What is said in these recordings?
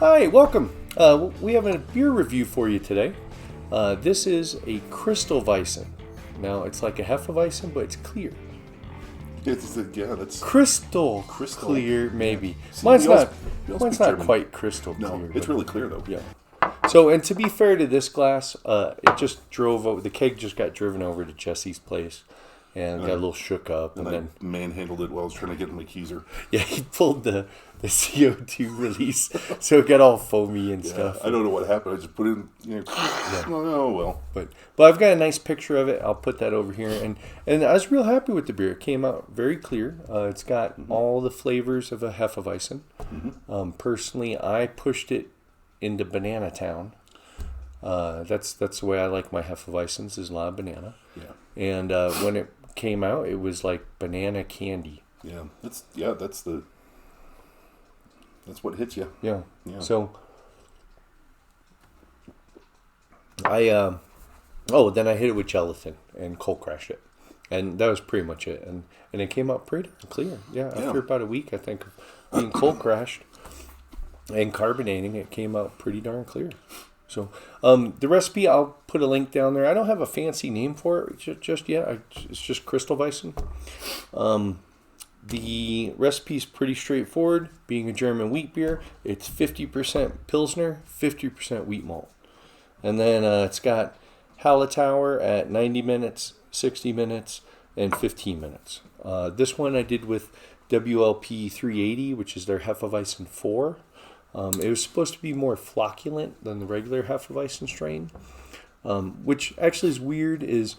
Hi, welcome. We have a beer review for you today. This is a Kristallweizen. Now, it's like a Hefeweizen, but it's clear. That's Crystal clear, maybe. Yeah. See, Mine's mine's not quite crystal clear. No, it's really clear though. Yeah. So, and to be fair to this glass, it just drove over. The keg just got driven over to Jesse's place, and got a little shook up, and then manhandled it while I was trying to get my keezer. Yeah, he pulled the CO2 release, so it got all foamy and stuff. I don't know what happened. I just put in, oh well. But I've got a nice picture of it. I'll put that over here, and I was real happy with the beer. It came out very clear. It's got all the flavors of a Hefeweizen. Personally, I pushed it into Banana Town. That's the way I like my Hefeweizens, is a lot of banana. Yeah. And when it came out, it was like banana candy. Yeah, that's what hits you. Yeah. So I then I hit it with gelatin and cold crashed it, and that was pretty much it. And it came out pretty clear. Yeah, after about a week, I think, of being cold crashed and carbonating, it came out pretty darn clear. So the recipe, I'll put a link down there. I don't have a fancy name for it just yet. It's just Kristallweizen. The recipe is pretty straightforward. Being a German wheat beer, it's 50% Pilsner, 50% wheat malt. And then it's got Hallertauer at 90 minutes, 60 minutes, and 15 minutes. This one I did with WLP 380, which is their Hefeweizen 4. It was supposed to be more flocculent than the regular Hefeweizen strain, which actually is weird. Is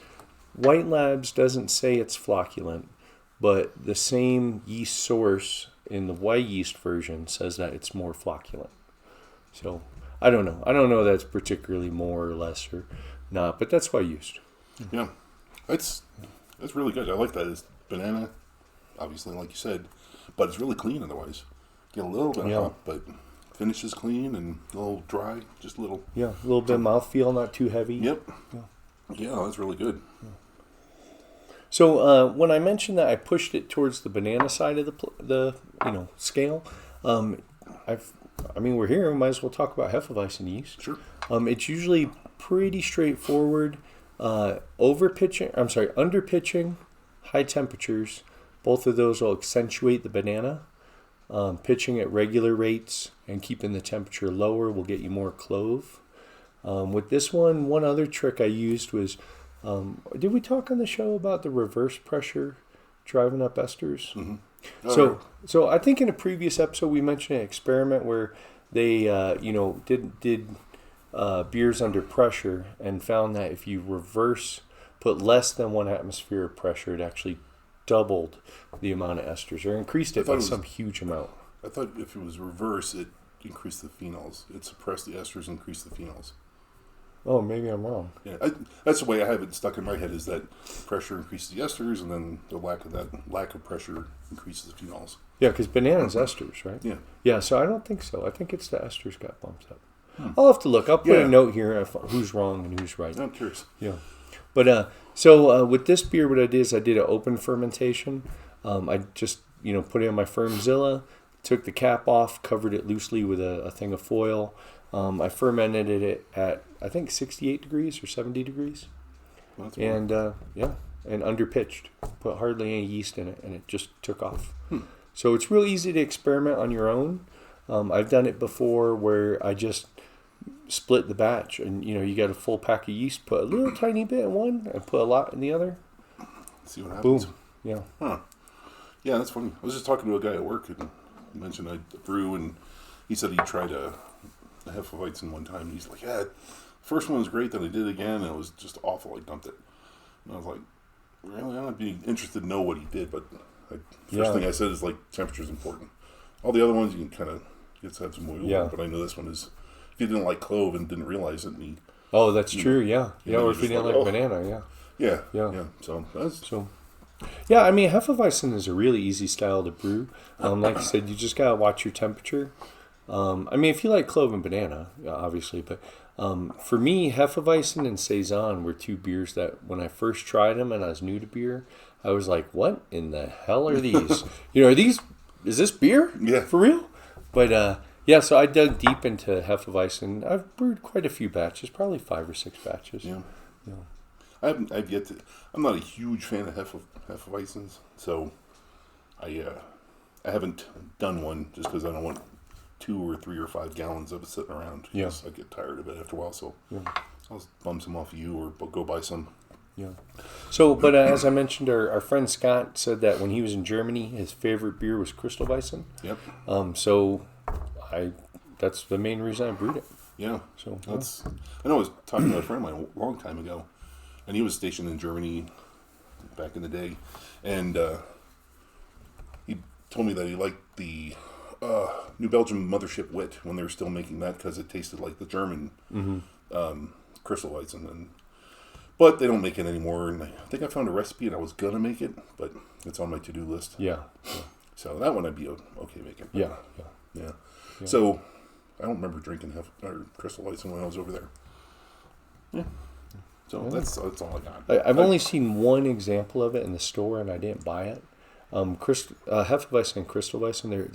White Labs doesn't say it's flocculent, but the same yeast source in the white yeast version says that it's more flocculent. So I don't know. I don't know if that's particularly more or less or not, but that's what I used. Yeah, that's really good. I like that. It's banana, obviously, like you said, but it's really clean otherwise. Get a little bit hot, but finishes clean and a little dry, just a little. Yeah, a little bit of mouthfeel, not too heavy. Yep. Yeah, that's really good. Yeah. So when I mentioned that I pushed it towards the banana side of the scale, we're here. We might as well talk about Hefeweizen yeast. Sure. It's usually pretty straightforward. Under pitching, high temperatures. Both of those will accentuate the banana. Pitching at regular rates and keeping the temperature lower will get you more clove. With this one other trick I used was, did we talk on the show about the reverse pressure driving up esters? Mm-hmm. So I think in a previous episode we mentioned an experiment where they did beers under pressure and found that if you put less than 1 atmosphere of pressure, it actually doubled the amount of esters, or increased it by some huge amount. I thought if it was reverse, it increased the phenols. It suppressed the esters, increased the phenols. Oh, maybe I'm wrong. Yeah, that's the way I have it stuck in my head, is that pressure increases the esters, and then the lack of pressure increases the phenols. Yeah, because banana's esters, right? Yeah. Yeah, so I don't think so. I think it's the esters got bumped up. I'll have to look. I'll put a note here of who's wrong and who's right. I'm curious. Yeah. But so with this beer, what I did is I did an open fermentation. I just put it in my Firmzilla, took the cap off, covered it loosely with a thing of foil. I fermented it at I think 68 degrees or 70 degrees, and and underpitched. Put hardly any yeast in it, and it just took off. So it's real easy to experiment on your own. I've done it before where I just split the batch, and you got a full pack of yeast, put a little tiny bit in one and put a lot in the other. See what happens. Boom. Yeah. Huh. Yeah, that's funny. I was just talking to a guy at work and mentioned I brew, and he said he tried a Hefeweizen one time, and he's like, "Yeah, first one was great, then I did it again, and it was just awful. I dumped it." And I was like, "Really? I'd be interested to know what he did." But first thing I said is like temperature's important. All the other ones you can kind of have some wiggle room, but I know this one is. If you didn't like clove and didn't realize it, oh, that's true. Yeah. Or if you didn't like banana, Yeah. Yeah, I mean, Hefeweizen is a really easy style to brew. Like I said, you just gotta watch your temperature. If you like clove and banana, obviously, but for me, Hefeweizen and Saison were two beers that when I first tried them and I was new to beer, I was like, "What in the hell are these? Is this beer? Yeah, for real?" But Yeah, so I dug deep into Hefeweizen. I've brewed quite a few batches, probably 5 or 6 batches. Yeah. Yeah. I've yet to. I'm not a huge fan of Hefeweizens, so I haven't done one just because I don't want 2 or 3 or 5 gallons of it sitting around. Yeah. I get tired of it after a while, so Yeah. I'll bum some off of you or go buy some. Yeah. So, but as I mentioned, our friend Scott said that when he was in Germany, his favorite beer was Kristallweizen. Yep. So that's the main reason I brewed it. Yeah. So I know I was talking to a friend of mine a long time ago, and he was stationed in Germany back in the day, and he told me that he liked the New Belgium Mothership Wit when they were still making that because it tasted like the German Kristallweizen, but they don't make it anymore. And I think I found a recipe, and I was gonna make it, but it's on my to-do list. Yeah. So that one I'd be okay making. Yeah. Yeah. So I don't remember drinking Kristallweizen when I was over there. Yeah. So that's all I got. I've only seen one example of it in the store, and I didn't buy it. Hefeweizen and Kristallweizen,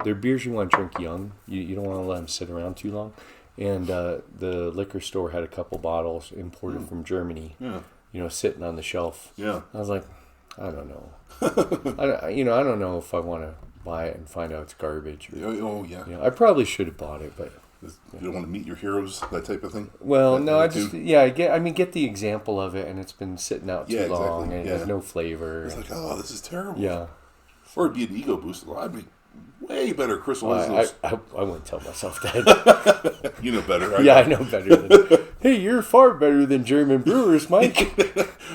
they're beers you want to drink young. You don't want to let them sit around too long. And the liquor store had a couple bottles imported from Germany. Yeah. Sitting on the shelf. Yeah. I was like, I don't know. I don't know if I want to buy it and find out it's garbage. Oh yeah. I probably should have bought it, but you don't want to meet your heroes, that type of thing. Well, no, I get the example of it, and it's been sitting out too long, and it has no flavor. It's like, oh, this is terrible. Yeah. Or it'd be an ego boost. Well, I'd be way better Kristallweizen. I wouldn't tell myself that. You know better. I know better. Hey, you're far better than German brewers, Mike.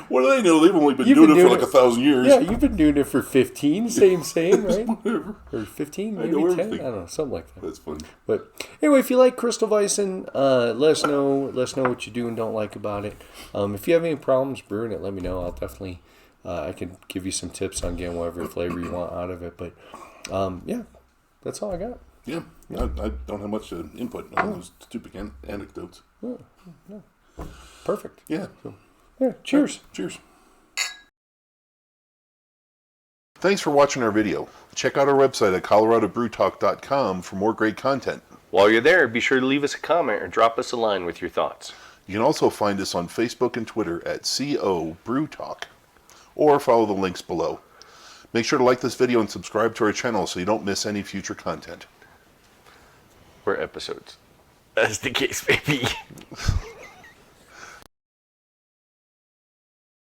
What do they know? They've only been doing it for like 1,000 years. Yeah, you've been doing it for 15. Same, right? Whatever. Or 15, maybe 10. I don't know, something like that. That's funny. But anyway, if you like Kristallweizen, let us know. Let us know what you do and don't like about it. If you have any problems brewing it, let me know. I'll definitely, I can give you some tips on getting whatever flavor you want out of it. But that's all I got. Yeah. I don't have much input on those stupid anecdotes. Yeah. Perfect. Yeah. Cheers. Cheers. Thanks for watching our video. Check out our website at coloradobrewtalk.com for more great content. While you're there, be sure to leave us a comment or drop us a line with your thoughts. You can also find us on Facebook and Twitter at CO Brew Talk, or follow the links below. Make sure to like this video and subscribe to our channel so you don't miss any future content. Or episodes, as the case may be.